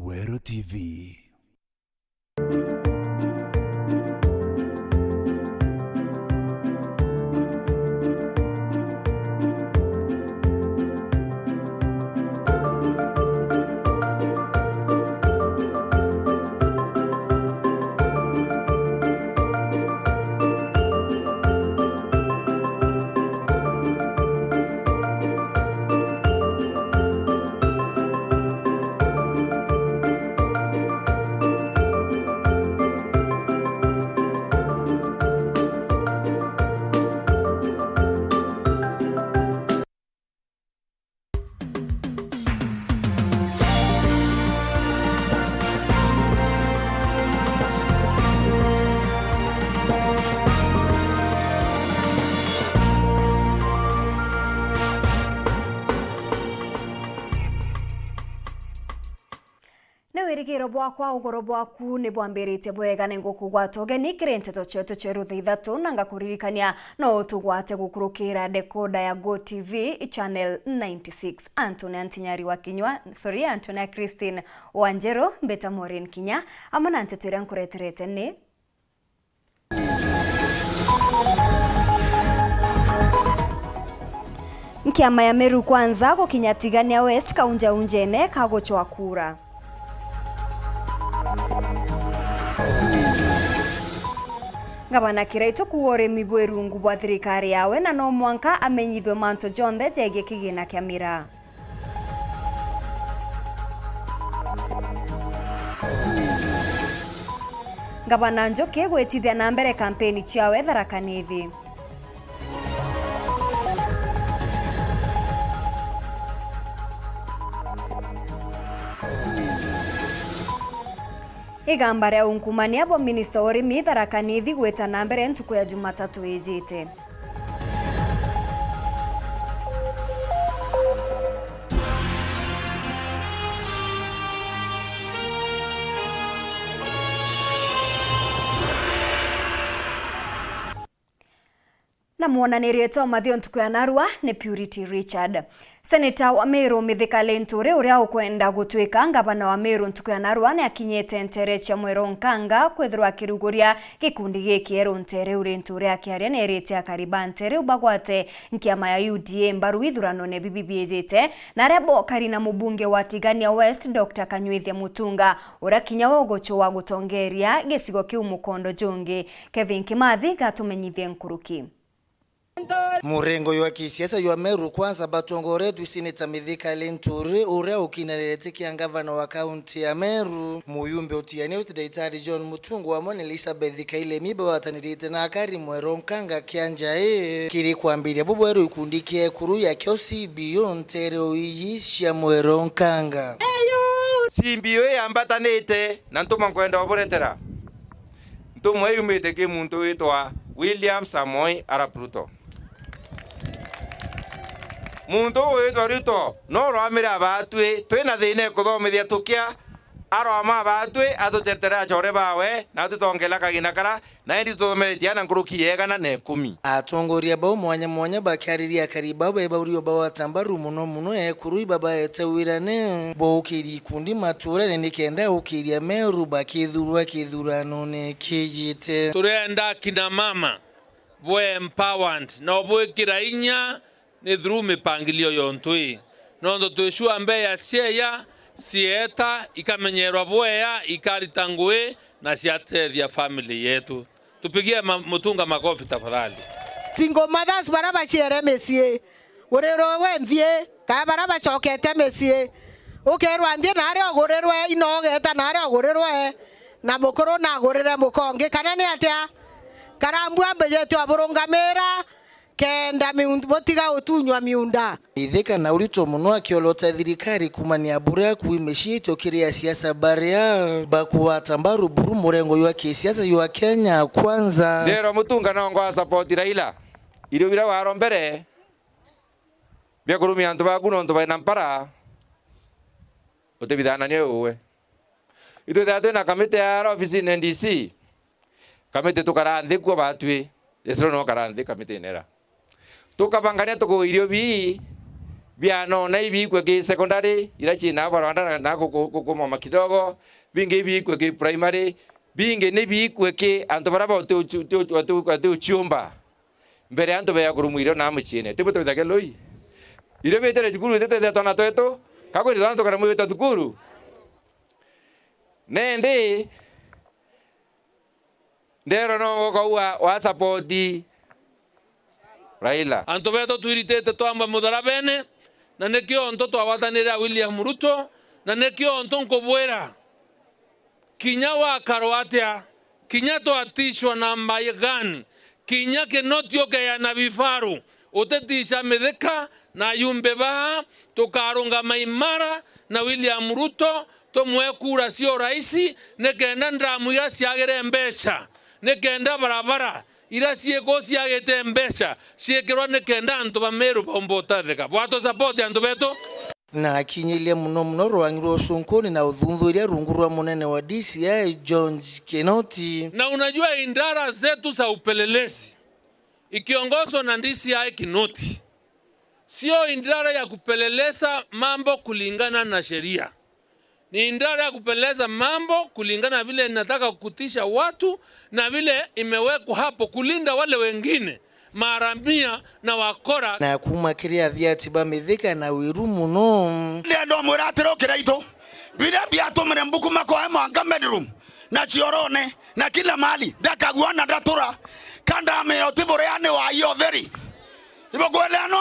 Weru TV. Werigiro bwakwa ugoro bwaku ni bwambirite bwega nengukugwata ugeni kiri Nteto chetu cheru Ithatu nanga kuririkania no tugwate gukurukira decoder ya Go TV channel 96. Antonia Christine Wanjero mbeta MAUREEN KINYA amana Nteto ira nkureterete ni Nkiama ya Meru kwanza gukinyatigania West kaunja unjene kagochwa kura. Gavana Kiraitu kuore mibweru ngubwa thirikari yawe na no mwanka amenyithwe manto jonthe jege kigina kia mira. Gavana Njoki gwetithia na mbere kampeni ciawe Tharakanithi. Igambare ya unkumania bo minista urimi Tharakanithi gweta na mbere ntuku ya Jumatatu ijite. Na muonanirie to mathio ntuku ya narua ni Purity Richard. Senator wa Meru Mithika Linturi uria ukwenda gutwika ngavana wa Meru ntuku ya narua ni akinyete ntere cia Mwero Nkanga kwithirwa kiruguria gikundi gikieru ntere uri Nturi akiaria nerite akariba ntere ubagwate nkiama ya UDA mbaru ithurano ne BBBJete na rebo karina mubunge wa Tigania West Dr. Kanyuithia Mutunga ura kinya wogocho wa gutongeria gisigo kiu mukondo jonge Kevin Kimathi gatumenyithie nkuruki. Murengo ywa kisiasa ywa Meru kwanza batongoretu Senator Mithika Linturi uria ukinarete kia gavana wa kaunti ya Meru muyumbe utiania Daktari John Mutungu wa Mwana Elizabeth Kaile miba watanirite na akari Mwero Nkanga kianja kiri kwambiria bubweru ikundikie kuru ya kiosi beyond tereo yisha Mwero Nkanga simbiwe ambatanete na ntuma nkwenda URETERI ntuma yumete ke muntu witwa William Samoei Arap Ruto muntu witwa Ruto no rwamire abatwe twina thine kuthomithia tukia aroma abatwe atutetera chore bawe na tutongela kagina kara na ndi tuthomethia na nkuruki yegana na 10 atongoria bao mwanya bakariria kariba baba urio bawatambaru muno ekuru baba etewirane bokiri kundi matura ne kenda ukiria Meru bakithurwa kithurano ne kijite turenda kina mama bo empowered no bo kirainya ni through mipangilio yontui nondo tuishua mbeya cieya sieta ikamenyerwa boya ikaritangwe na siatethia family yetu tupigie Mutunga makofi tafadhali. Single mothers baraba chere mesie urero wenthie ka baraba chokete mesie ukerwa ndie na ari ogurerwe inogeta na ari ogurerwe na mukuru na agurire mukonge kana ni atia karambu ambeje aburungamira kenda miundu botiga utunywa miunda Ithika na urito muno akiolota thirikari kumania bure kuimeshito kiria siasa baria bakuwatambaru buru murengo ywa kisiasa ywa Kenya kwanza ndero Mutunga no ngwa support Raila irio bira waro mbere bya kurumia antu baguno ntu baina mpara utebidana ni uwe ito tatu na kamite ya ofisi NDC kamite tukarandhe kwa batwe esro no karandhe kamite nera tukabangania tuko irio bi bia no na ibi kwa ki secondary ila china baranda na kukuma kidogo binge bi kwa ki primary binge ne bi kwa ki anto baraba tu chumba mbere anto be yakurumwiro na mchine tipo to take loi ile betere jukuru tete tona toeto kako ndo anto karamu beto tukuru nende ndero no ko wa support Raila anto beto tuiritete twamba mudara bene na nekio nto twawatanira William Ruto na nekio nto nkobwera kinya wa karwatia kinya to atishwa na mbayegani kinya ke notio ke ya na vifaru utetisha medeka na yumbe ba tukarunga maimara na William Ruto to mwekura sio raisi nekenda ndamu ya siagere mbesha nekenda barabara ira sieko siagete mbesha siekero nekenda anto bameru bombota theka bwato support anto beto na akinyilia muno rwangirwo Sonkoni na uthunthũria rungu rwa munene wa DCI John Kinoti. Na unajua indara zetu za upelelezi ikiongozwa na DCI Kinoti sio indara ya kupeleleza mambo kulingana na sheria, ni indara ya kupeleleza mambo kulingana vile inataka kukutisha watu na vile imewekwa hapo kulinda wale wengine maramia na wakora na kumakiria vyati bametheka na Weru muno lendo muratiro kiraito bila biato mrembuku mako anga bedroom na chiorone na kila mali ndakaguana ndatura kanda ameotiboreane wa URETERI ibokweleano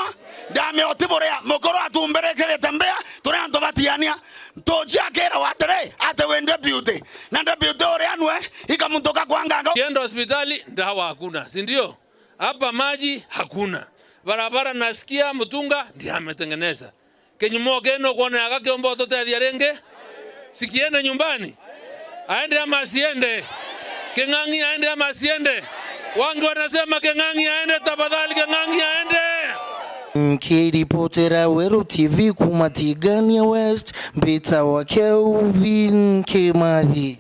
ndameotiborea mokoro atumbere kere tembea turanto batiania tojakera watere ate wende beauty na beauty oreanwe ikamuntoka kwanganga kienda hospitali dawa hakuna, si ndio? Hapa maji hakuna. Barabara nasikia Mutunga ndiye ametengeneza. Kenyumo keno kuona yake ombo tote adiarenge. Sikiende nyumbani. Aende ama asiende. Keng'ang'i aende ama asiende. Wangu wanasema Keng'ang'i aende, tafadhali Keng'ang'i aende. Nkiripotera Weru TV kumatigania West Mbita wa Kelvin Kimathi.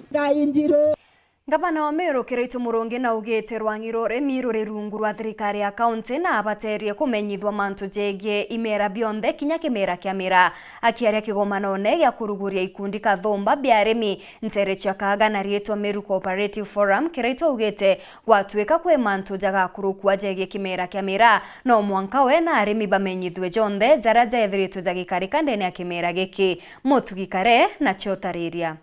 Gavana wa Meru Kiraitu Murungi na ugite rwangiro remiro rirungu rwa thirikari ya kaunti na abaterie kumenyithwa mantu jegie imera bionde kinya kimera kia mira akiaria kigomanone gya kuruguria ikundi kathomba bia arimi Nteto kaga na rietwa Meru Cooperative Forum. Kiraitu ugite gwatwika kwe mantu jaga kurukwa jegie kimera kia mira no mwankawe na arimi bamenyithwe jonde jaraja ethiritu jagikarika ndene ya kimera giki mutugikare na chotariria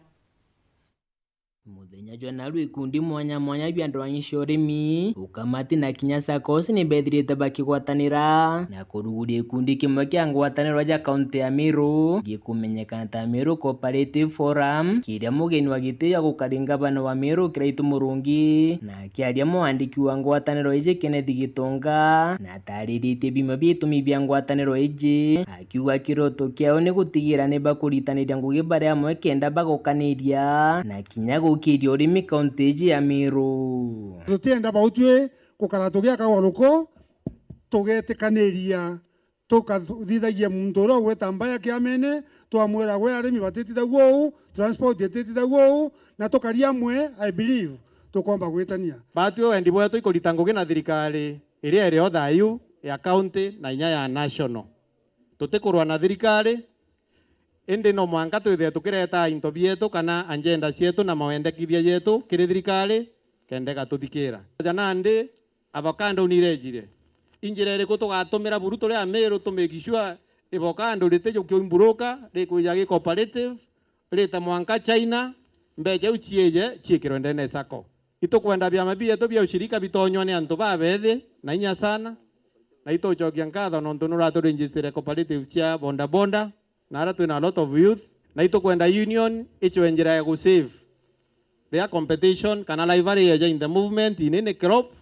muthenya jwa naru ikundi mwanya bia ndwanyisha urimi ukamati na kinya SACCOs ni bethirite bakigwatanira na kuruguria ikundi kimwe kia ngwataniro ja kaunti ya Meru gikumenyekana ta Meru Cooperative Forum kiria mugeni wa giti ya gukaringa bana wa Meru Kiraitu Murungi na kiaria muandiki wa ngwataniro ije Kennedy Gitonga na taririte bima bitumi bia ngwataniro ije akiuga kiroto kiao ni gutigira ni bakuritanira ngugi baria amwe kenda bagukaniria na kinya kirio urimi kaunti ya Meru tutienda bautwe kukara tugia kawaruko tugetikaniria tukathithagia muntu ro gwetambaya kiamene twamwera gwe arimi batitithagwo transport yetitithagwo na tukaria mwe I believe tukomba gwetania batwe wendi bwetu ikuritanguge na thirikari iria iri othayu ya county na inya ya national tutikurwa na thirikari indi no mwanga twithe tukireta into bietu kana agenda cietu na mawendekithia yetu kiri thirikari kende gatuthikira jana ndi avocado unirejire injira iriku tugatumira buru turi a Meru tumikishwa avocado rite ukimburuka rikuja gi cooperative rita mwanga China mbeje uchieje chiekiro ndene sako itukwenda bya mabietu bya ushirika bitonywa ni antu babethi na inya sana na itojokia nkatho no ntunura tu register cooperative cia bonda bonda na ara twina a lot of youth na itukwenda union ichwenjira ya kusave their competition kana library ya in the movement inene crop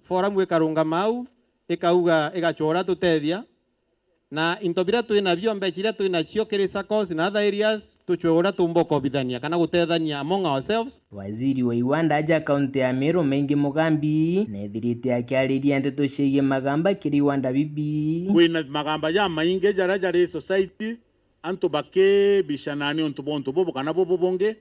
forum we karunga mau ikauga igachora tutethia na intobira twina byo mbechira twina cio kiri SACCOs na other areas tuchwora tumboko bidhania kana gutethania among ourselves. Waziri wa Iwanda aja kaunti ya Meru Maingi Mugambi nethirite akiariria Nteto ciigie magamba kiri Iwanda bibi kwina magamba ya mainge jara jara society antu bake bishanani ontu bobo kana bobo bonge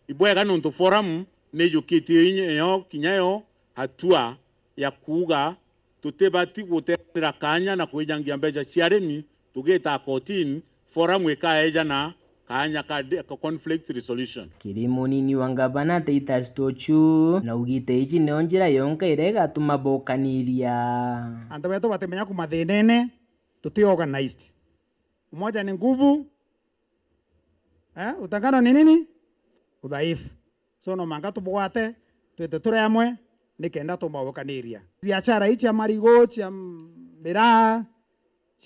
ibwega nontu forum ne yukiti inyo kinyayo hatua ya kuga tutebati gutera kanya na kuijangia mbeja ciaremi tugeta 14 forum weka eja na kanya ka conflict resolution. Kirimo nini wangabana Ithatu na ugite ichi neonjira yonka irega tumabokaniria. Anto beto batemenya kumathenene tuti organized. Umoja ni nguvu. Utangano ni nini? Udhaifu. So no manga tubwate twete turemwe nikenda tumabokaniria. Biashara ichi ya marigo, ya miraa,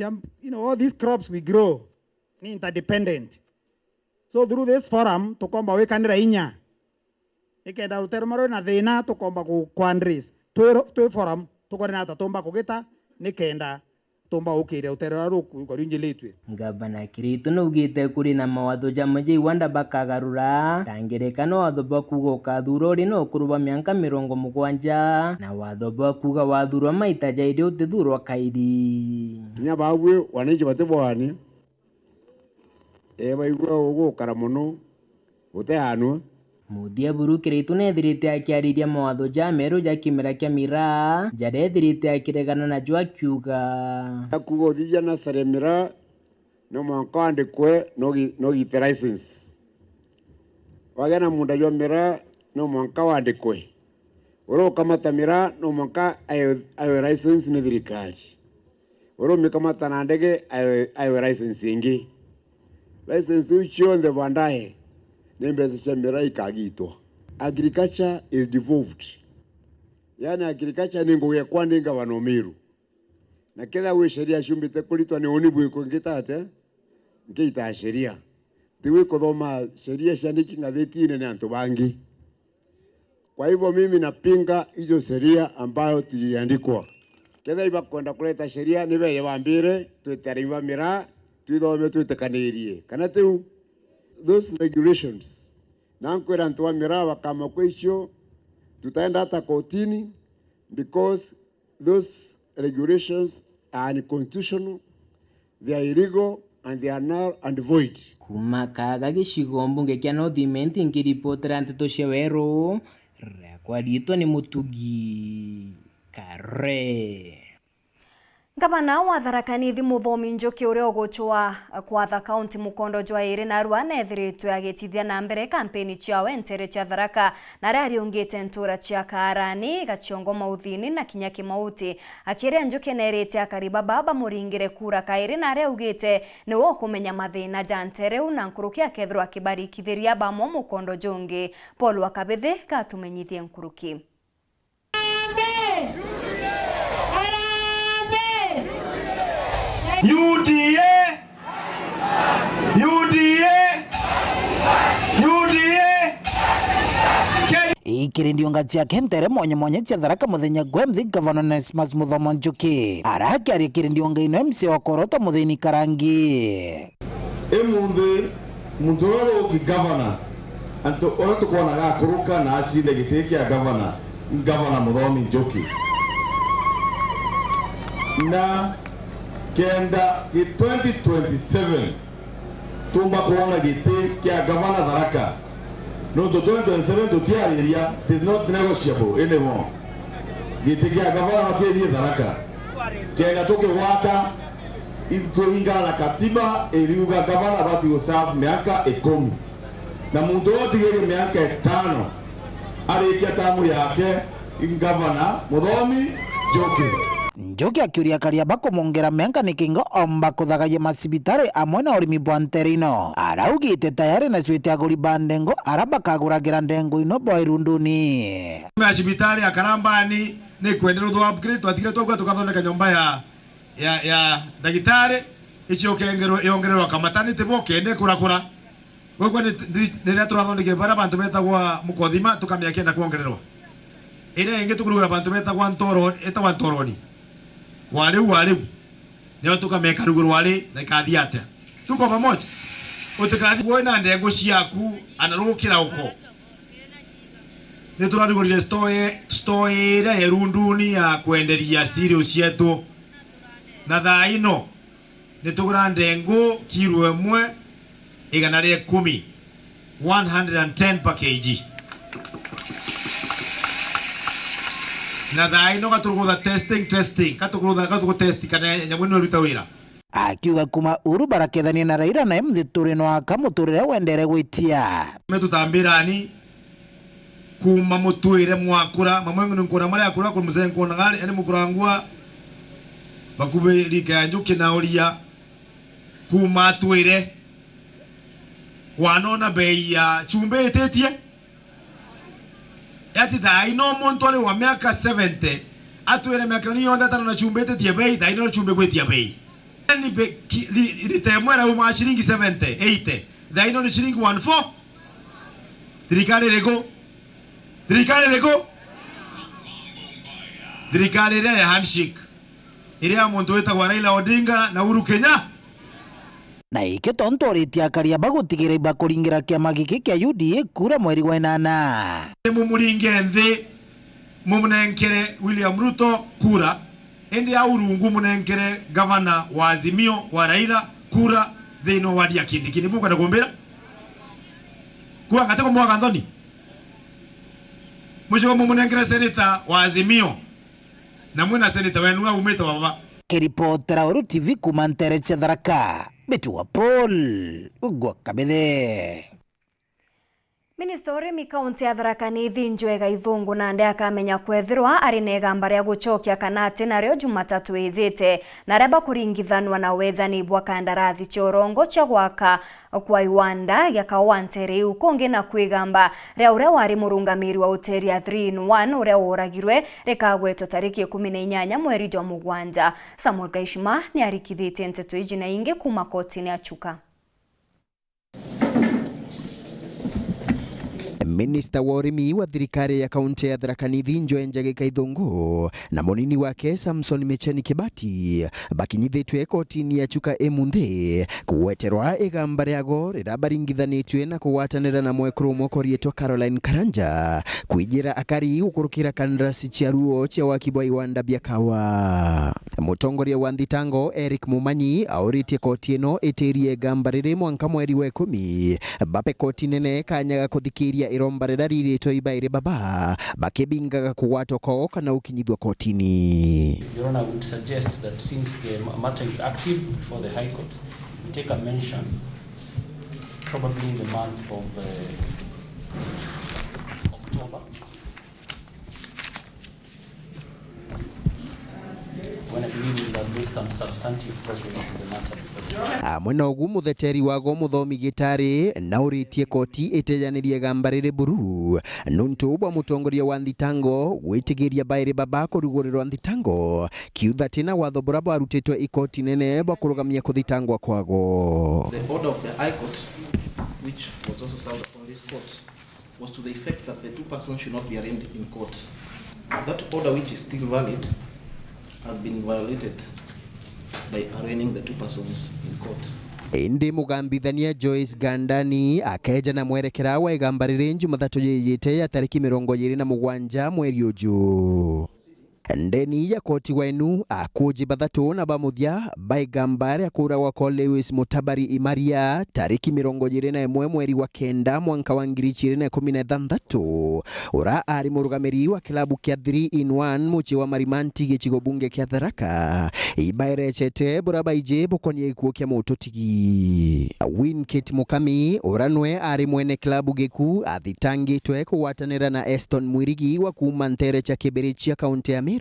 all these crops we grow ni interdependent. So through this forum tukomba wekanira inya ikenda utermaro na thina tukomba ku quandries twe forum tukorena tatomba kugita nikenda tomba ukire uterero ku rinjiletwe. Gavana Kirito no ugite kuri na mawatho jamaje iwanda bakagarura tangerekano watho bakugo kathuro rino kuruba mianka 70 na watho bakuga wathuro maita jaide utithurwa kairi nya bagwe waniji batebwani baigwa ugukara muno utehanu Mudia Buru Kirito nethirite akiariria mawatho jamero ja kimera kia mira jarethirite akiregana na jwa kiuga akugo thija na saremira no mankande kwe no gite license wagana munda jwa mira no manka wande kwe oro kamata mira no manka ayo license ni thirikari oro mikamata na ndege ayo license ingi license ucho nde bandaye Nembezi shemera ikagitwa. Agriculture is devolved. Yani agriculture ni ngoye kwande ngabano miru. Na kila we sheria shumbite kulitwa ni onibu ikongita ate. Ngeita sheria. Tiwe kodoma sheria shandiki ngatheti ne antu bangi. Kwa hivyo mimi napinga hizo sheria ambayo ziliandikwa. Kila iba kwenda kuleta sheria nibe yabambire twetarimba mira twithome twetekanirie. Kana tu those regulations nankwera ntuwa mirawa kama kwesho tutaenda hata kotini because those regulations are unconstitutional, they are illegal and they are null and void. Kumakaga gicigo mbunge kia North ngiripotera Nteto cia Weru rekwa ritwa ni Mutugi Kare. Gavana wa Thaa Muthomi Njoki uria uguchwa kwatha kaunti mukondo jwa iri na Arua nethiritwe agitithia na mbere kampeni ciao entere cia Tharaka na aria ariungite ntura cia Kaarani Gachiongo Mauthini na Kinya Kimauti akiria Njoki nerite akariba baba muringire kura kairi na aria ugite ni wo kumenya mathina jantereu na nkuruki akethro akibarikithiria bamo mukondo jongi. Paul Wakabithi katumenyithie nkuruki. UDA ikirindio ngati yake ntere monye cia Tharaka muthenya gwemthi Governor Nesmas Muthomo Njoki araki ari kirindio ngaino MC wa Koroto muthini Karangi emuthi mutoro ki governor anto oto kona ga kuruka na asile giteke ya governor Muthomi Njoki na kenda ki 2027 tumba kuona gite kia governor Tharaka no to 2027 to area is not negotiable anymore gite kia governor kia Tharaka kenda toke wata ingoinga na katiba eliuga governor bati usafu miaka 10 na mundu wote yeye miaka 5 alikia tamu yake governor Muthomi Njoki. Njoki akiuria karia bako mongera menka nikingo omba kuthagaye masibitari amwe na urimi bwa nterino araugite tayari na swete aguri bandengo araba kaguragira ndengo ino boirunduni masibitari ya Karambani ni kwendero do upgrade twathire twaguka tukathondeka nyumba ya ndagitari icio kengero yongererwa kamatani tebo kende kurakura gwe ni turathondeke bara bantu betagwa mukothima tukamya kenda kuongererwa ire inge tukurura bantu betagwa ntoro etagwa ntoroni wale ndio tukameka ruguru wale na kadhiata tuko pamoja utakadhi kuona ndengo ciaku anarukira uko ni turarugurire stoe ira erunduni ya kwenderia sirio cietu na Thaa ino ni tugura ndengo kilo 1 igana ria 10 110 per kg na Thaa ino gaturugutha testing katugu testi kana nyamwino ruta wira akiuga kuma uru barakethania na Raila na Nteto no akamuturire wendere gwitia metutambirani kuma mutuire mwakura mamwe nkora mari akura ku muzengo ngali ene mukurangwa bakubiri kanju kinauria kuma tuire wanona bei ya chumbe etetie ati dai no muntu ali wa miaka 70 atuire miaka ni onda tano na chumbe etetie bei dai no chumbe kwetia bei ni be litemwera uma shilingi 70 80 dai no shilingi 14 Dirikali lego Dirikali ya handshake ile ya muntu wetagwa Raila Odinga na Uhuru Kenya na ike tontoritie akaria bagutigire ibakuringira kiama giki kia UDA kura mweri wa 8 mumuringe nthi mumunenkere William Ruto kura endi ya urungu munenkere gavana wa Azimio wa Raila kura thino wadia kindi buka na gombera kuwa ngateko mwaga ndoni mwisho mumunenkere senator wa Azimio na mwina senator wenu umeta baba kiripotera Weru TV kuma Nteto Thaa Betu wa Paul ugwa kabethe. Minister urimi kaunti ya Thaa ni thinjwega ithungu na nde akamenya kwethirwa ari na igamba ria gucokia kana ati nario Jumatatu ijite na reba kuringithanwa na wethani bwa kandarathi chorongo cha gwaka kwa iwanda ya kawantere ukonge na kwigamba ria uria wari murungamiri wa uteri ya 3-in-1 uria uragirwe rekagweto tariki 18 mweri jwa mugwanja. Samuel Gaishima ni arikithitie Nteto iji na inge kuma kotini achuka. Minister wa urimi wa thirikari ya kaunti ya Thaa ni thinjwe Njagika Ithungu na munini wake Samson Mecheni Kibati bakinyithitwe kotini ya chuka emunthi kuweterwa igamba riago rirabaringithanitwe na kuwatanira na mwekuru mokorietwa Caroline Karanja kwijira akari ukurukira kandarasi cia ruo cia waki bwa iwanda bia kawa. Mutongoria wa Thitango Eric Mumanyi auritie koti ino itirie igamba riri mwanka mweri wa 10 bape koti nene kanyaga kuthikiria iromba riraririto ibaire baba bakibingaga kuwato ko kana ukinyithwa kotini. Your Honor, I would suggest that since the matter is active before the High Court, we take a mention probably in the month of October, when I believe we have made some substantive progress in the matter. Mwena ugu mutheteri wago muthomi gitari na uritie koti itejanirie gamba riri buru nuntu bwa mutongoria wa Thitango gwitigiria baire baba kurugurirwa Thitango kiutha tina watho burabo arutitwe ikoti nene bwa kurugamia kuthitangwa kwago. The order of the High Court, which was also served upon this court, was to the effect that the two persons should not be arraigned in court. That order, which is still valid, has been violated by arraigning the two persons in court. Indi mugambithania Joyce Gandani akeja na mwerekera wa igamba riri Jumatatu yiyite ya tariki 27 mweri uju. Ndeni ya koti wenu akuji bathatu na bamuthia baigamba ria kura wa Lewis Mutabari Imaria tariki 21 mweri wa 9 mwanka wa 2016 ura ari murugamiri wa kilabu kia 3-in-1 muchi wa Marimanti gichigo bunge kia Tharaka ibairechete burabaije bukonie ikuo kia mutotigi. Winkit Mukami uranwe ari mwene kilabu giku athitangitwe kuwatanira na Eston Mwirigi wa kuma Ntere cha Kibirichi ya kaunti ya Meru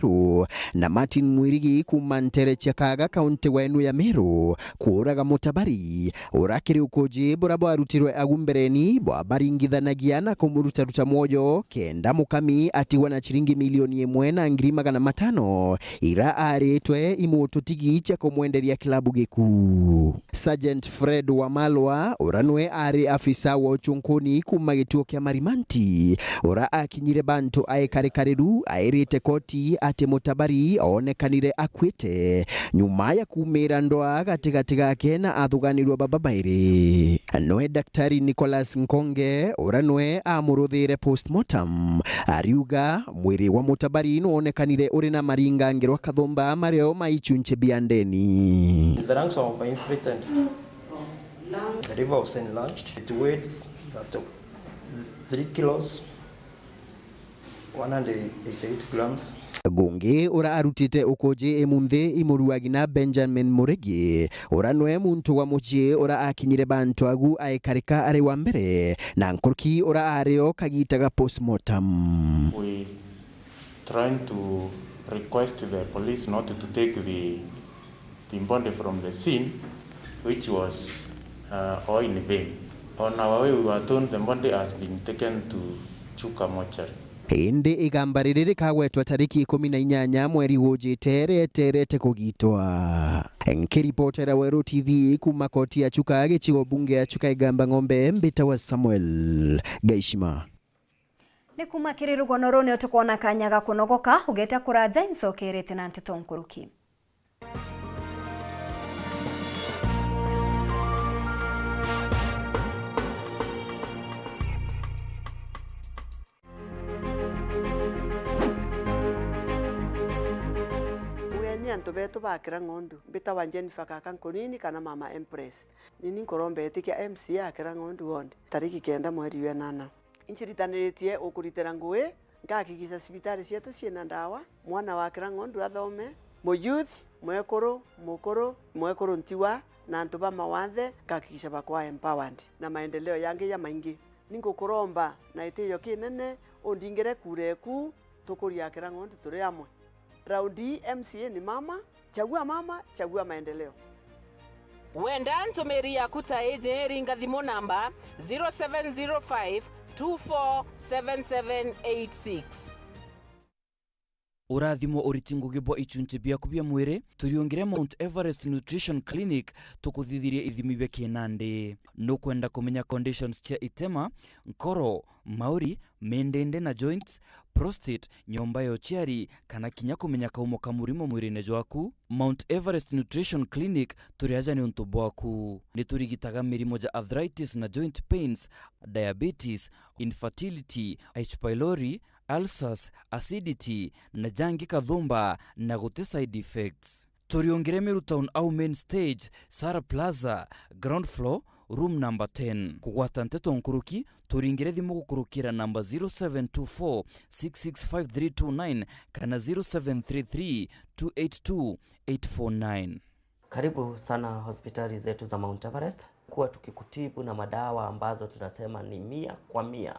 na Martin Mwirigi kuma Ntere cha Kaga kaunti wenu ya Meru kuraga Mutabari urakiri ukoji burabo arutirwe agumbereni bwa baringithanagia na kumuruta mojo kenda Mukami atiwa na chiringi milioni 1.5 ira aretwe imutotigi cha kumwenderia kilabu giku. Sergeant Fred Wamalwa uranwe ari afisa wa uchunkuni kuma gituo kia Marimanti ura akinyire bantu aekarikariru airite koti ati Mutabari onekanire akwite nyuma ya kumira ndoa katikati gake na athuganirwa bababaire. Noe Daktari Nicholas Nkonge uranwe amuruthire postmortem ariuga mwiri wa Mutabari onekanire uri na maringa ngirwa kathomba mareo maichunche biandeni. The ranks of my inflated. The river was enlarged. It weighed 3 kilos 188 grams. Gungi ora arutite ukoje emunde imuruagi na Benjamin Muregi ora noe muntu wa mucie ora akinyire bantu agu aikarika ari wa mbere na nkurki ora areo kagitaga postmortem. We trying to request the police not to take the body from the scene, which was all in vain. On our way, we were told the body has been taken to Chuka mortuary. Indi igambaririri kagwetwa tariki 18 mweri ujite reterete kugitwa. Nkiripotera Weru TV kuma koti ya Chuka agichigo bunge ya Chuka igamba ng'ombe mbita wa Samuel Gaishima. Ni kuma kirirugo norone otukona kanyaga kunogoka ugeta kuraja insokerete na Nteto nkuruki. Anto beto bakira ngondu bita wanjeni fakaka nkonini kana mama Empress nini nkorombe etikia MC akira ngondu wonde tariki 9 mweri wa 8 inchiritaniritie ukuritera nguwe ngakikisa sibitari cietu ciena ndawa mwana wakira ngondu athome mo youth mwekoro mukoro mwekoro ntiwa na antu ba mawathe ngakikisa bakwa empowered na maendeleo yange ya maingi ningukuromba na itiyo kinene ondingire kureku tukuria akira ngondu turi amwe. Raundi MCA ni mama, chagua maendeleo. Wenda ntomeri ya kuta eje ringa thimo namba 0705 247786. Urathimo oritingo gibo ichunche bia kubia mwire turiongere Mount Everest Nutrition Clinic tukuthithirie ithimi bya kinande no kwenda kumenya conditions cia itema nkoro mauri mendende na joints prostate nyomba yo chiari kana kinya kumenya kaumo kamurimo mwirine jwaku. Mount Everest Nutrition Clinic turiaja ni untu bwaku ni turigitaga mirimo ja arthritis na joint pains, diabetes, infertility, H pylori, ulcers, acidity na jangi kathumba na gute side effects. Turiongere Meru Town au main stage, Sara Plaza, ground floor, room number 10. Kugwata Nteto nkuruki turingire thimu gukurukira namba 0724 665329 kana 0733 282 849. Karibu sana hospitali zetu za Mount Everest kuwa tukikutibu na madawa ambazo tunasema ni 100%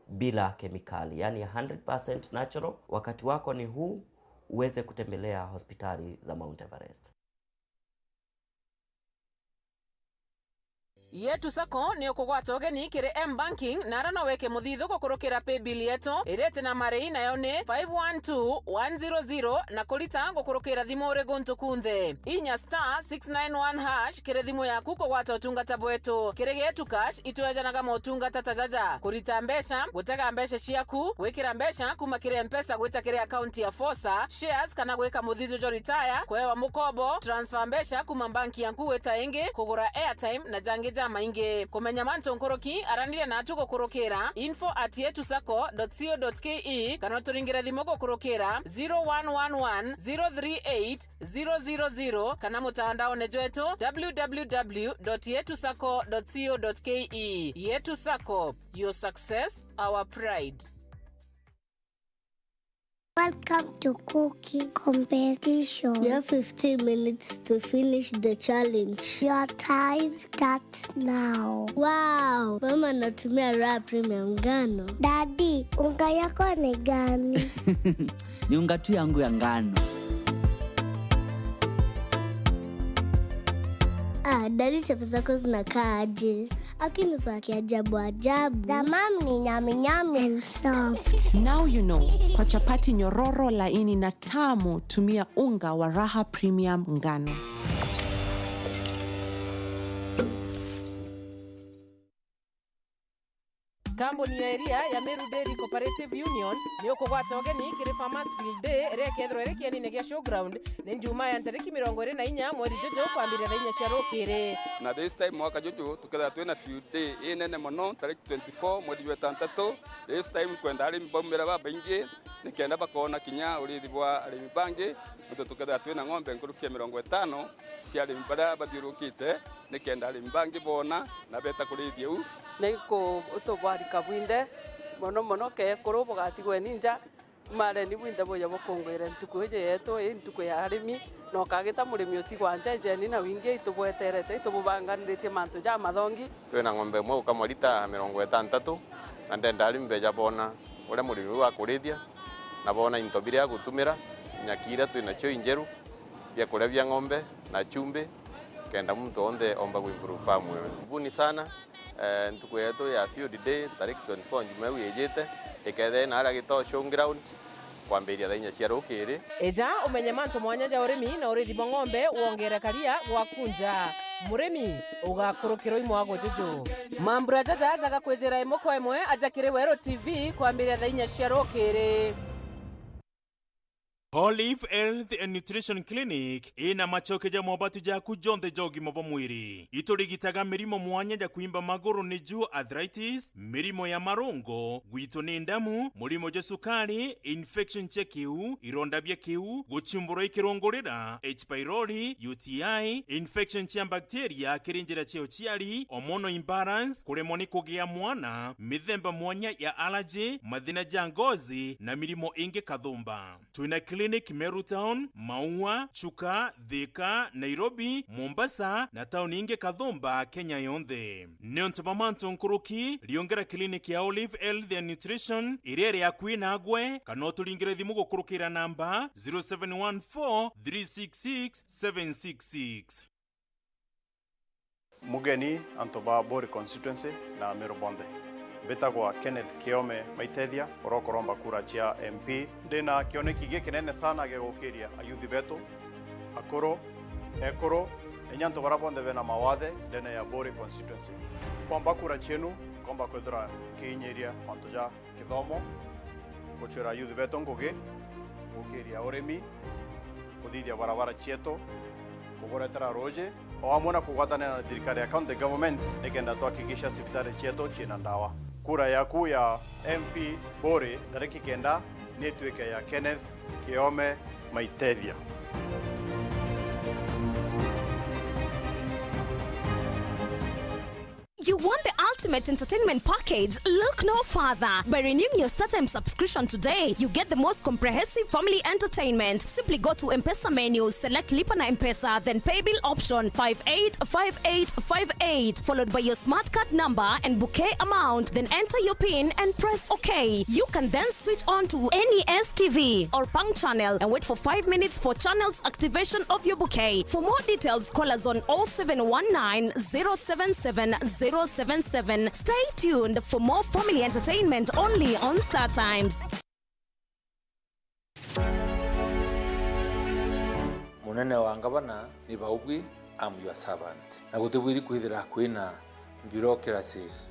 bila kemikali, yani 100% natural. Wakati wako ni huu uweze kutembelea hospitali za Mount Everest. Yetu sako ni okugwata ogeni kire M-Banking na rano weke muthithu gukurukira pay bill yetu irete na marei nayo ni 512100 na kulita gukurukira thimu uri guntu kunthe inya *691# kire thimu yaku kugwata utungata bwetu kire getu cash itwejanaga motungata tajaja kurita mbesha gutega mbesha ciaku gwikira mbesha kuma kire mpesa gwita kire account ya Fosa shares kana gwika muthithu jo retire kwewa mukobo transfer mbesha kuma banki yanku weta ingi kugura airtime na jangi maingi kumenya manto nkoroki aranire natu gukurukira info@yetusako.co.ke kana turingira thimo gukurukira 0111 038 000 kana mutandao nejetu www.yetusako.co.ke. Yetusako, your success, our pride. Welcome to cooking competition. You have 15 minutes to finish the challenge. Your time starts now. Wow! Mama natumia raw premium ngano. Daddy, unga yako ni gani? Ni unga tu yangu ya ngano. Daddy chapo zako zinakaa aje? Akini za kiajabu ajabu. The mom ni nyami nyami and soft. Now you know. Kwa chapati nyororo laini na tamu tumia unga wa Raha Premium ngano. Kampuni ya area ya Meru Dairy Cooperative Union ni okugwata ogeni kiri Farmers Field Day rekethro erekiani negia showground ni njuma ya tariki 24 mweri jojo kwambira thainya cia rukiri na this time mwaka jojo tuketha twina field day inene muno tariki 24 mweri wa 3 this time kwenda arimi baumira babaingi nikenda bakona kinya urithi bwa arimi bangi muto tuketha twina ng'ombe nkurukia 50 cia arimi bara bathiurukite nikenda arimi bangi bona na beta kurithia u Neko utobari kabwinde mono ke kurubo gatigwe ninja mare ni bwinde boya bokongwera ntuko je yeto ntuko ya arimi no kagita murimi otigwanja je ni na winge itubweterete itububanganiretie mantu ja mathongi twina ng'ombe mwe ukamorita 60 na ndenda arimi beja bona ule murimi wa kurithia na bona into biria gutumira nyakira twina cio injeru bia kurebia ng'ombe na chumbi kenda muntu onde omba kuimprove farm wewe buni sana ntuko yeto ya field day tariki 24 Jumaa yejete ikethe na ara gito show ground kwambiria thainya cia rukiri eja umenye mantu mwanya ja urimi na urithi bwa ng'ombe wongera karia gwakunja murimi ugakurukirwo imwago juju mambura jaja zaga kwejera imo kwa imwe ajakire Weru TV kwambiria thainya cia rukiri. Olive Health and Nutrition Clinic ina machoke ja mobatu ja kujonde jogi mobo mwiri iturigitaga mirimo mwanya ja kuimba maguru ni juu arthritis, mirimo ya marungo, gwito ni ndamu, murimo ja sukari, infection cha kiu, ironda bya kiu, guchumbura ikirongorera, H. pylori, UTI, infection cha bacteria kirinjira cheo chiari, hormonal imbalance, kuremwa ni kugia mwana, mithemba mwanya ya allergy, mathina ja ngozi na mirimo ingi kathumba. Tuina Clinic Meru Town, Maua, Chuka, Thika, Nairobi, Mombasa na tauni inge Kathumba, Kenya yonthe. Neontoba mantu nkuruki liongera clinic ya Olive Health and Nutrition irere ya kuina agwe kanotu lingire thimu gukurukira namba 0714 366 766. Mugeni Antoba Bori constituency na Meru Bonde. Betagwa Kenneth Kiome Maitethia orokoromba kura cia MP ndina kioneki gikinene sana gegukiria ayuthi betu akoro ekoro enyanto barabonde bena mawathe ndene ya Bori constituency kwamba kura cienu komba kwethira kinyiria mantuja kithomo guchira ayuthi betu ngugi gukiria urimi kuthithia barabara cietu kugoretera roje o amwe na kugwatanira na thirikari ya county government nikenda twakikisha sibitari cietu cina ndawa. Kura yaku ya MP Bori tariki 9 netweke ya Kenneth Kiome Maitethia. You want the ultimate entertainment package? Look no further. By renewing your StarTimes subscription today, you get the most comprehensive family entertainment. Simply go to M-Pesa menu, select Lipa na M-Pesa, then pay bill option 585858, followed by your smart card number and bouquet amount. Then enter your PIN and press OK. You can then switch on to any STV or Pang channel and wait for 5 minutes for channel's activation of your bouquet. For more details, call us on 0719 077 077. Stay tuned for more family entertainment only on StarTimes. Munene wa ngabana ni baubwi, I'm your servant. Na gutibwiri kwithira kwina bureaucracies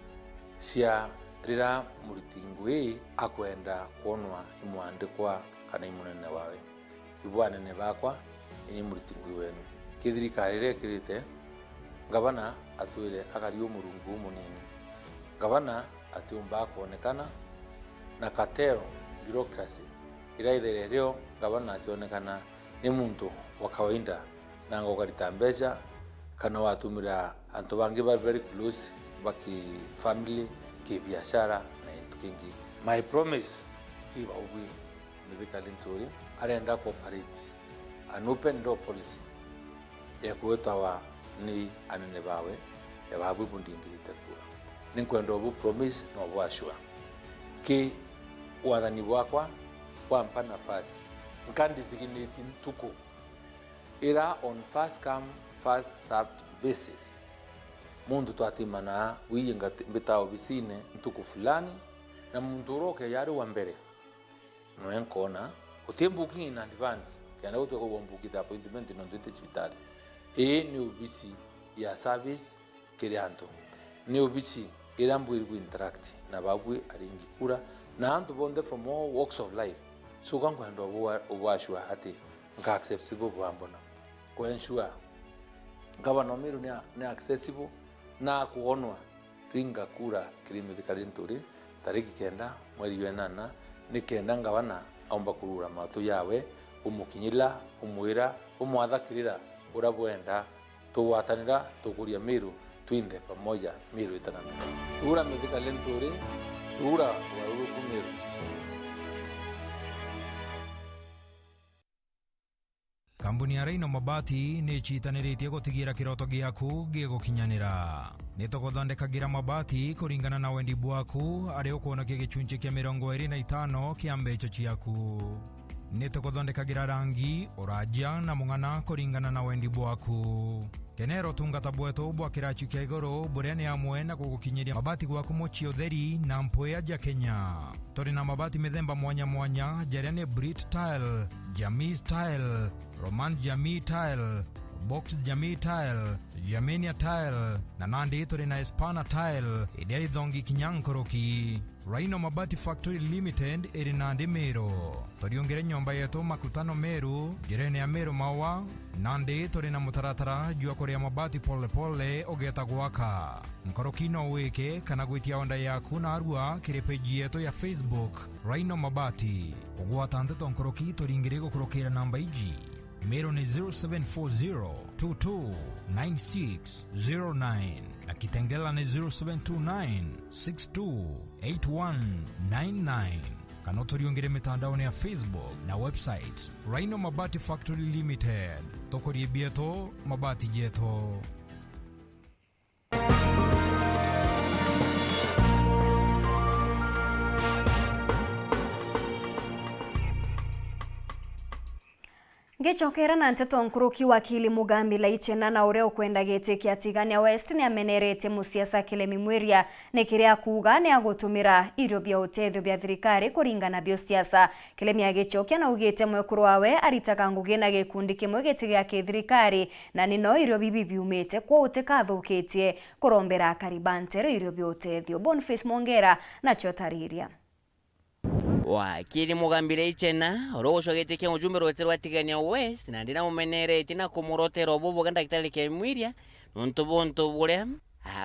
cia rira muritingwe akwenda kuonwa imwandikwa kana imunene wawe. Ibwanene bakwa ini muritingwe wenu. Kithirikari rekirite ngabana atwire akario murungu munini. Ngabana atiumba kuonekana na katero bureaucracy iraithere ryo ngabana akionekana ni muntu wa kawaida na ngogarita mbeca kana watumira antu bangi ba very close baki family ki biashara na into kingi. My promise ki baubwi medical intori arenda cooperate an open door policy ya kuetawa ni anene bawe ya babu bundingirite kura ninkwenda obu promise no bwashwa ki wathani bwakwa kwampa nafasi nkandisiginate ntuko ira on first come first served basis. Mundu twatimana wiyenga mbitao bisine ntuko fulani na mundu roke yari wa mbere no enkona utembuki in advance kana utoko wombukita appointment no ndete hospitali ni ubisi ya service kirianto ni ubisi irambwirwe interact na babwe aringi kura na antu bonde from all walks of life so kankwenda obwashwa ati nka accessible bwambona ko ensure ngabana miru ni accessible na kuonwa ringa kura kirimithikari nturi tariki 9 mweri wa 8 ni kenda ngabana aomba kurura matu yawe umukinyila umwira umwathakirira urabwenda tuwatanira tukuria miru twinde pamoja miru itanana tura mithikari nturi tura waruru kumiru kambuni ya Raino Mabati ni chitaniritie gutigira kiroto giaku gigukinyanira. Nituguthondekagira mabati kuringana na wendi bwaku ari ukuonokia gicunjĩ kia 25 kia mbeca ciaku. Nituguthondekagira rangi, uraja na mung'ana kuringana na wendi bwaku. Kenero tungata bwetu bwa kirachu kia iguru buria ni amwe na gugukinyiria mabati gwaku mochi utheri na mpoya ja Kenya. Turi na mabati mithemba mwanya mwanya jaria ni Brit Tile, Jamii Tile, Roman Jamii Tile, Box Jamii Tile, Jamania Tile na nandi turi na Espana Tile iria ithongi kinyankoroki. Raino Mabati Factory Limited iri nandi Meru. Turiongere nyomba yetu makutano Meru, jirene ya Meru Mawa, nandi turi na mutaratara jua kuria mabati pole pole ogeta gwaka. Nkoroki no wike kana gwitia onda yaku na arua kiri page yetu ya Facebook Raino Mabati. Kugwata Nteto nkoroki turingire gukurokera namba iji. Meru ni 0740229609 na Kitengela ni 0729628199. Kana turiongere mitandaoni ya Facebook na website Raino Mabati Factory Limited. Tokorie bieto mabati jeto. Ngechokera na Nteto nkuruki wakili Mugambi laichena na ureo kwenda gete kia Tigania West ni amenerete musiasa Kilemi Mwiria nekiria kuga ni agutumira irio bia utethio bia thirikari kuringana bio siasa. Kilemi agechokia na ugete mwekuru wawe aritaka nguge na gikundi kimwe gete gia thirikari na nino irio bibi biumete kwa utekathukitie kurombera karibantere irio bia utethio. Boniface Mongera na chotariria. Wakili Mugambi laichena urogocogete kia ujumbe rweterwa Tigania West na ndina mumenerete na kumurotera obobo ganda kitali kia Mwiria nonto bonto buria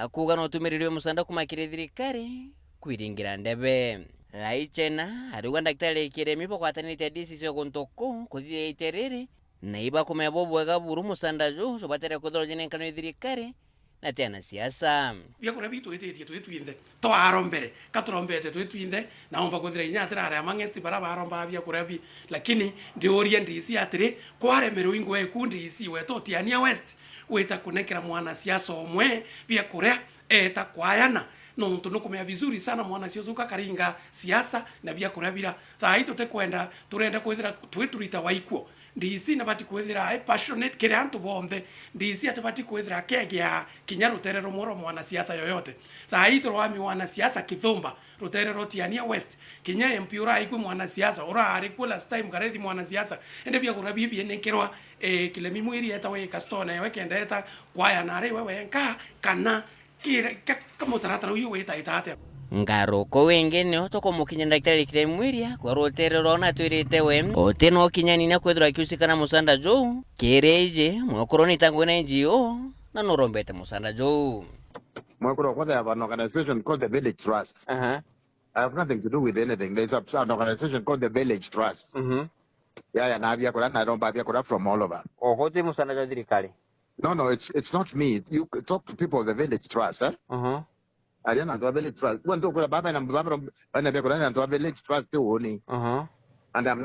akuga no tumiririwe musanda kumakire thirikari kwiringira ndebe. Laichena aruga ndakitali kiremi pokwatanite disisio gontoko kuthia iterere na iba kumebobo ga buru musanda jo so batere kodoro jene kanu thirikari na tena siasa bia kura bitu etetie twitwinde to arombere katurombete twitwinde na omba kuthira inyatira ara mangesti bara baromba bia kura bi lakini ndi orient isi atire kware mero ingo ekundi isi weto Tigania West weta kunekera mwana siasa omwe bia kura eta kwayana no ntuno kumea vizuri sana mwana siasa ukakaringa siasa na bia kura bira Thaa itote kwenda turenda kwithira twiturita waikuo ndisi nabati kwithira passionate kire antu bonthe ndisi atabati kwithira kegea kinya ruterero moro mwana siasa yoyote. Thaa ito rwami mwana siasa Kithumba ruterero Tigania West kinya MP ura iku mwana siasa ura ari ku last time karethi mwana siasa ende bia kura bibi nekerwa Kilemi Mwiria etawe kastona yewe kendeta kwaya nare wewe nka kana kire kamutaratara uyu weta itate Ngaroko wengene otoko mukinya ndakitali Kilemi Mwiria kwa roterero na twirite we oteno kinyani na kwethira kiusikana musanda jo kereje mwakoroni tangu na NGO na norombete musanda jo mwakoro kwa they have an organization called the Village Trust. I have nothing to do with anything. There's an organization called the Village Trust. Yeah, na bia kura na romba bia kura from all over. Okote musanda jo thirikari. No, it's not me. You talk to people of the Village Trust, eh? Ariana to Village Trust. When to kura baba na baba na bia kura na to Village Trust uoni. And I'm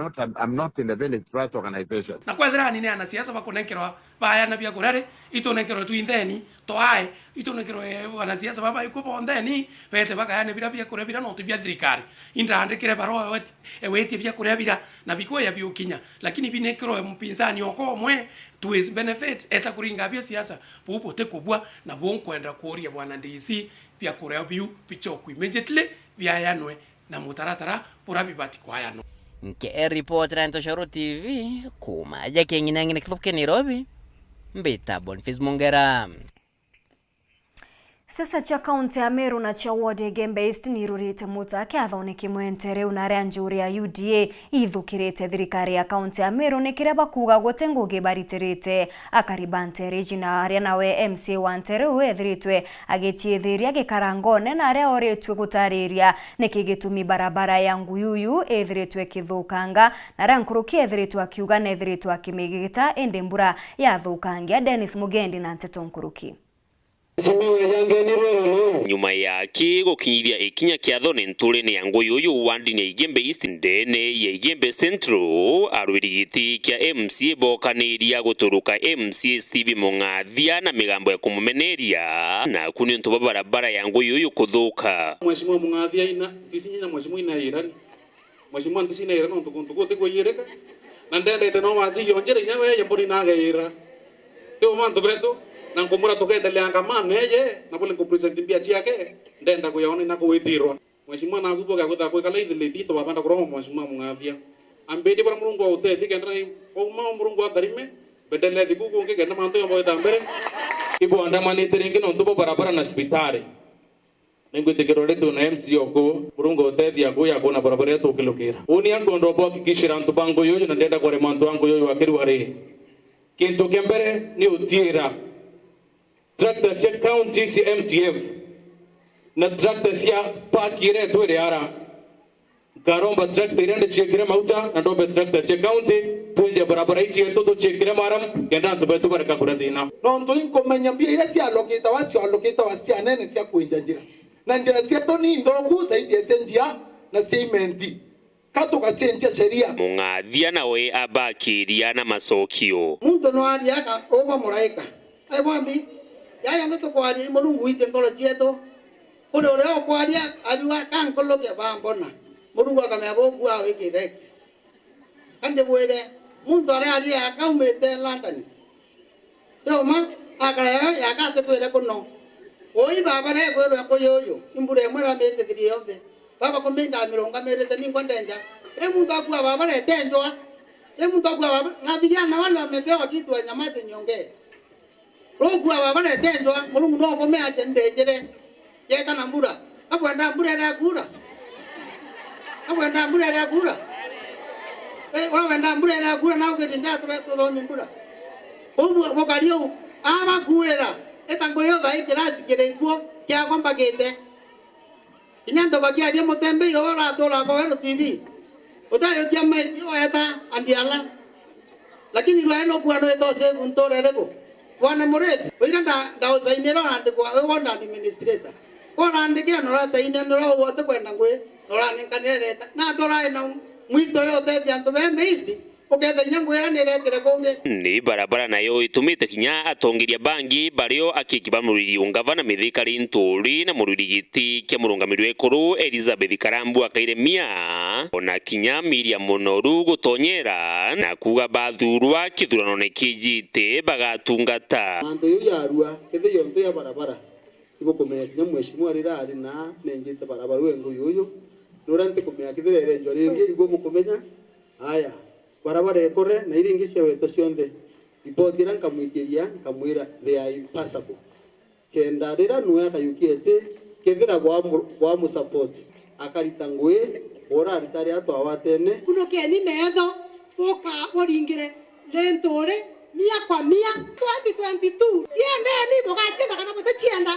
not in the Village Trust organization. Na kwethira nini ana siasa bakunekerwa baya na bia kurare itonekerwa twintheni to ai itonekerwa ana siasa baba ikupo ndeni bete bakayane bia kura bia no tibia thirikari indandikire baro ewete bia kura bia na bikoya bia ukinya lakini binekerwa mpinzani oko mwe tuwezi benefits eta kuringa bia siasa pupo tekubwa na bonkwenda kuoria bwana DC bia kura bia pichoku immediately bia yanwe na mutaratara pura bibati kwa yano. Nke report na Ntoshoro TV kumaja kenginangine kiloke Nairobi mbita Boniface Mongera. Sasa cha kaunti ya Meru na cha ward Gembe East ni rurite muta kiathoneke mwentere unare njuri ya UDA ithukirite thirikari ya kaunti ya Meru nikireba kuga gote ngugi bariterite akaribante Regina aria nawe MC wantere wethiritwe agetiethiria gikarangone na aria oretwe gutariria nikigitumi barabara ya Nguyuyu ethiritwe kithukanga na rankuruki ethiritwe akiuga na ethiritwe akimigita ende mbura ya thukangia. Dennis Mugendi na Nteto nkuruki. nyuma yake gukinyiria ikinya kiatho ni nturene ya ngui uyu wandi ni Igembe East ndene ya Igembe Central arwiri giti kia MCA bokaniria guturuka MCA Steve Mungathia na migambo ya kumumeneria na kuni ntu barabara ya ngui uyu kuthuka. Mheshimiwa Mungathia ina tisinya mheshimiwa ina irani mheshimiwa tisina irani ntukuntuko te kuyireka na ndende no wazi yonjere nyawe yamburi nageira yo mantu beto na ngomura tokendelea ngamane ye na bole ko present bia chiake ndenda kuyaona na kuwitirwa mheshimiwa na kuboga kutha kwikala ithile tito babanda kuroma mheshimiwa Mungathia ambedi bara murungu utete kendra uma murungu atharime bedele dibuku ngegenda mantu yombo tambere ibo andamanite ringi no ntubo barabara na hospitali ningwitikiro letu na MCO ko murungu utete yakuya kuna barabara yetu kilokira uni angondo bo kikishira ntu bango yoyo na ndenda kwa mantu wangu yoyo wakiru wari kintu kembere ni utira tractor cia county cia MTF na tractor cia park ire twere ara karomba tractor ire ciekire mauta na ndombe tractor cia county twende barabara ici yetu ciekire maram genda ntubetu baraka kurathina no ntu inkomenya mbia ire cia lokita wa cia nene cia kuinja njira na njira cia toni ndogu zaidi ya sendia na cement katoka centia sheria. Mungathia nawe abakiria na macokio muntu no ariaka oba muraika ai mwambi yaya ndo kwari murungu ite ngolo cieto kule ule kwari aliwa kankolo ke bambona murungu akamebo kwa wiki rex kande bwele muntu ari akaumete London yoma akaya yakate twele kuno oi baba ne kwero koyoyo imbure mwera mete thiriyothe baba kominda mironga merete ningo ndenja muntu akua baba ne tenjwa muntu akua baba na vijana wale wamepewa kitu wa nyamaze nyonge Rogua baba ne tenjwa mulungu no komea tendejere yeka na mbura abwenda mbura ya kura abwenda mbura ya kura wawenda mbura ya kura na ugetinda to mbura obu bokario aba kuera etango yo dai klasi kirekuo kya kwamba kete inyando bakia dia motembe yo la tola ko ero TV otayo kya mai yo eta andiala lakini lo eno kwa no etose untore rego wana morete wiganda ndao sainero ande kwa wonda administrator ona ande kia no la sainero no wote kwenda ngwe no la nkaneleta na tola ina mwito yote byanto bembe isi oketha nyangu era neretere konge ni barabara nayo itumite kinya atongiria bangi bario akikibamuriri ungavana mithikari nturi na mururigiti kia murungamirwe ekuru Elizabeth Karambu akairemia ona kinya Miriam Monoru gutonyera na kuga bathurwa kithurano ne kijite bagatungata ando yo yarua kethe yonto ya barabara ibo komenya kinya mheshimiwa rirari na nenjite barabara wengo yoyo norante komenya kithirere njori igo mukomenya haya barabara ekore na iringi cia weto cionde ibotira nkamwikiria nkamwira they are impassable kenda rira nuya kayukiete kethira gwa mu support akarita ngwe ora ritari atwa watene kuno keni metho boka boringire lentore mia kwa mia 2022 tiende ni boka tienda kana bote tienda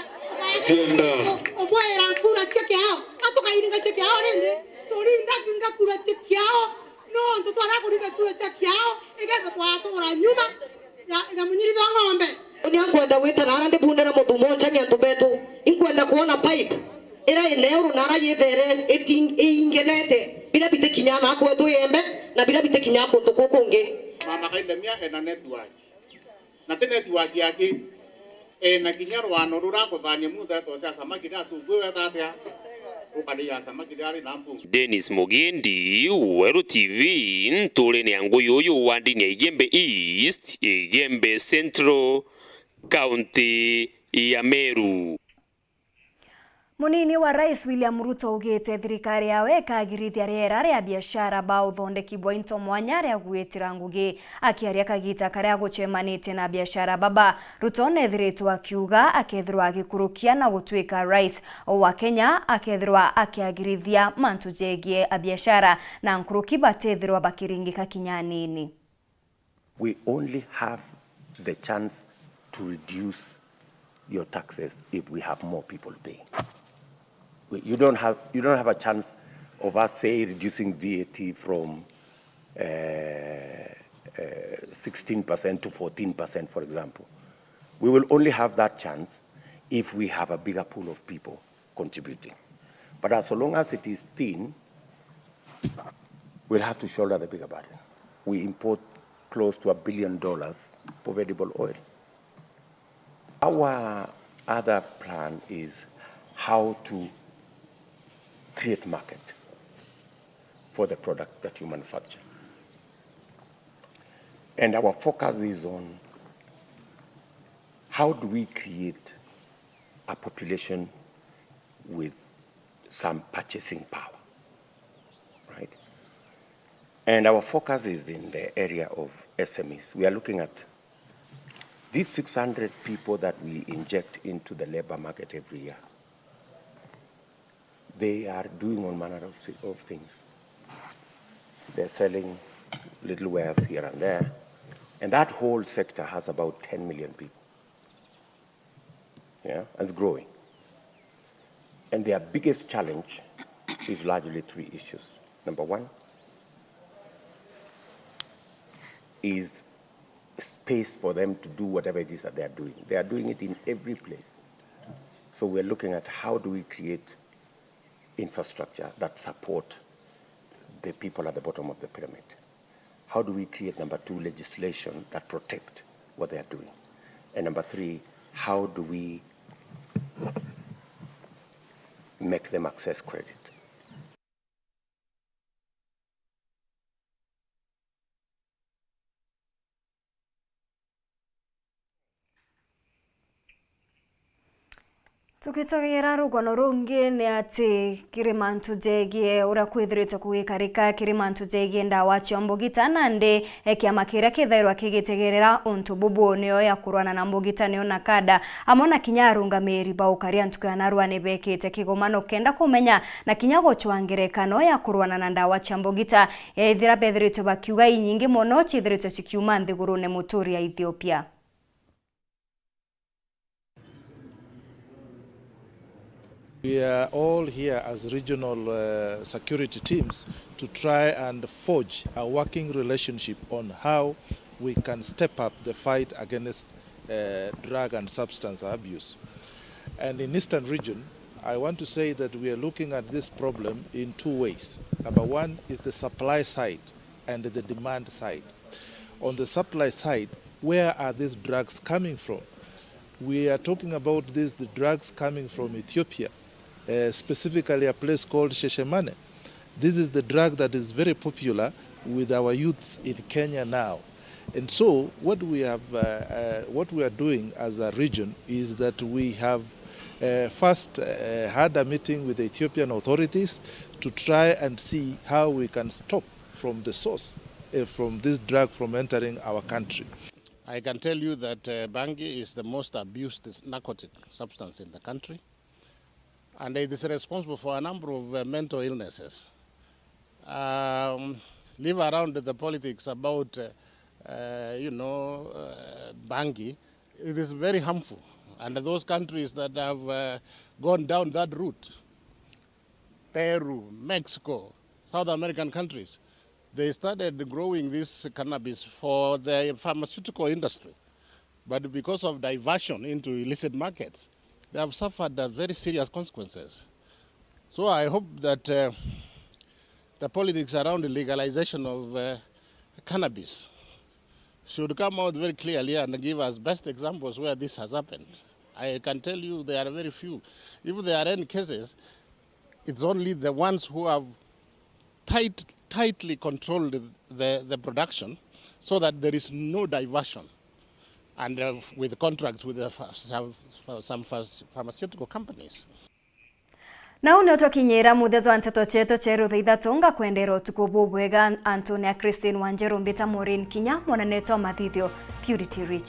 oboera kura cheke hao atoka iringa cheke hao rende torinda kinga kura cheke hao no ndo twara kuringa kura cheke hao ega twatora nyuma ya munyirizo ng'ombe ni ankwenda witana arande bundera muthumo nchani antubetu inkwenda kuona pipe ira ineuru nara yethere ingenete bila bite kinyana akwetu yembe na bila bite kinyako tukukunge mama kainde mia ena network na te network yake na kinyaro wano rura ko thanie muthe to cia samaki na tungwe wetatia ukadi ya samaki ari nambu Dennis Mugendi Weru TV ntule ni angui uyu wandi ni Igembe East Igembe Central County ya Meru. Munini wa Rais William Ruto ugite thirikari yawe kagirithia riera ria biashara ba uthondeki bwa into mwanya ria gwitira ngugi akiaria kagita karia guchemanite na biashara baba Ruto nethiritwo akiuga akethirwa agikurukia na gutwika rais wa Kenya akethirwa akiagirithia mantu jegie a biashara na nkuruki batethirwa bakiringika kinyanini. We only have the chance to reduce your taxes if we have more people paying. You don't have a chance of us, say, reducing VAT from 16% to 14%, for example. We will only have that chance if we have a bigger pool of people contributing. But as long as it is thin, we'll have to shoulder the bigger burden. We import close to $1 billion for edible oil. Our other plan is how to create market for the product that you manufacture. And our focus is on how do we create a population with some purchasing power, right? And our focus is in the area of SMEs. We are looking at these 600 people that we inject into the labor market every year. They are doing all manner of things. They're selling little wares here and there. And that whole sector has about 10 million people. Yeah, it's growing. And their biggest challenge is largely 3 issues. Number 1 is space for them to do whatever it is that they are doing. They are doing it in every place. So we're looking at how do we create infrastructure that support the people at the bottom of the pyramid. How do we create, number 2, legislation that protect what they are doing? And number 3, how do we make them access credit? Tukitogera rugano rungi ni ati kirimantu jegie ura kwithirite kugikarika kirimantu jegie ndawa chiombogita nande kiama kiria kithairwa kigitegerera untu bubu niyo ya kurwana na mbogita niyo nakada amona kinya arungamiri baukaria ntukana rwane bekite kigomano kenda kumenya na kinya gochwangerekano ya kurwana na ndawa chambogita ithira bethirite bakiuga inyingi mono chithirite chikiuma nthigurune muturi ya Ethiopia. We are all here as regional security teams to try and forge a working relationship on how we can step up the fight against drug and substance abuse. And in Eastern region, I want to say that we are looking at this problem in 2 ways. Number 1 is the supply side and the demand side. On the supply side, where are these drugs coming from? We are talking about the drugs coming from Ethiopia. Specifically a place called Sheshemane. This is the drug that is very popular with our youths in Kenya now. And so what we are doing as a region is that we have first had a meeting with the Ethiopian authorities to try and see how we can stop from the source from this drug from entering our country. I can tell you that bangi is the most abused narcotic substance in the country. And it is responsible for a number of mental illnesses. Leave around the politics about, bangi. It is very harmful. And those countries that have gone down that route, Peru, Mexico, South American countries, they started growing this cannabis for the pharmaceutical industry. But because of diversion into illicit markets, they have suffered very serious consequences. So I hope that the politics around the legalization of cannabis should come out very clearly and give us best examples where this has happened. I can tell you there are very few. If there are any cases, it's only the ones who have tightly controlled the production so that there is no diversion. And with contracts with some pharmaceutical companies. Na unioto kinyera muthezo Nteto cheto cheru Ithatu nga kwendera utuku bubwega Antonia Christine Wanjeru mbita MAUREEN kinya mwana neto mathithio Purity Rich.